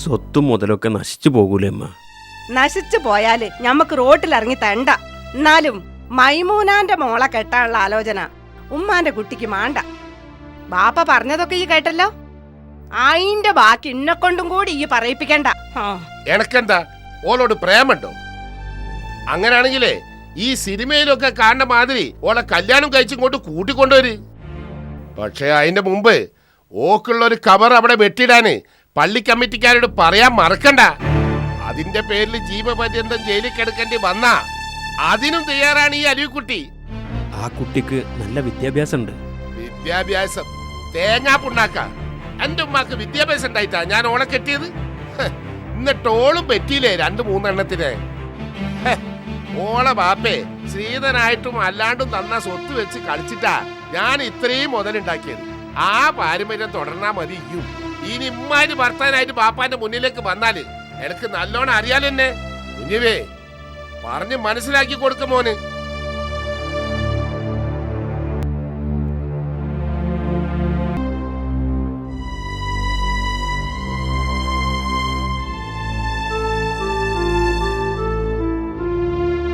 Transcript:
സ്വത്തും മുതലൊക്കെ നശിച്ചു പോകൂലേ അമ്മ? നശിച്ചു പോയാല് ഞമ്മക്ക് റോട്ടിലിറങ്ങി തണ്ട. എന്നാലും മൈമൂനാന്റെ മോളെ കെട്ടാനുള്ള ആലോചന ഉമ്മാന്റെ കുട്ടിക്ക് മാണ്ട. ബാപ്പ പറഞ്ഞതൊക്കെ ഈ കേട്ടല്ലോ. അയിന്റെ ബാക്കി ഇന്നെക്കൊണ്ടും കൂടി ഈ പറയിപ്പിക്കണ്ട. എനക്കെന്താ ഓളോട് പ്രേമുണ്ടോ? അങ്ങനാണെങ്കിലേ ഈ സിനിമയിലൊക്കെ കാണുന്ന മാതിരി ഓളെ കല്യാണം കഴിച്ചിങ്ങോട്ട് കൂട്ടിക്കൊണ്ടുവര്. പക്ഷെ അതിന്റെ മുമ്പ് ഓക്കുള്ള ഒരു കവർ അവിടെ വെട്ടിടാന് പള്ളി കമ്മിറ്റിക്കാരോട് പറയാൻ മറക്കണ്ട. അതിന്റെ പേരിൽ ജീവപര്യന്തം ജയിലിൽ കിടക്കേണ്ടി വന്നാ അതിനും തയ്യാറാണ് ഈ അരുവിക്കുട്ടി. ആ കുട്ടിക്ക് നല്ല വിദ്യാഭ്യാസം ഉണ്ട്. വിദ്യാഭ്യാസം തേങ്ങാ പുണ്ണാക്ക. എന്റെ ഉമ്മാക്ക് വിദ്യാഭ്യാസം ഉണ്ടായിട്ടാ ഞാൻ ഓളെ കെട്ടിയത്. എന്നിട്ട് ഓളും പറ്റിയില്ലേ 2-3 ഓളെ ബാപ്പേ ശ്രീധനായിട്ടും അല്ലാണ്ടും തന്ന സ്വത്ത് വെച്ച് കളിച്ചിട്ടാ ഞാൻ ഇത്രയും മുതലുണ്ടാക്കിയത്. ആ പാരമ്പര്യം തുടർന്നാ മതി. ഇനി ഇമ്മാര് ഭർത്താനായിട്ട് ബാപ്പാന്റെ മുന്നിലേക്ക് വന്നാല് എനിക്ക് നല്ലോണം അറിയാലോ. എന്നെ കുഞ്ഞുവേ പറഞ്ഞ് മനസ്സിലാക്കി കൊടുക്കും മോന്.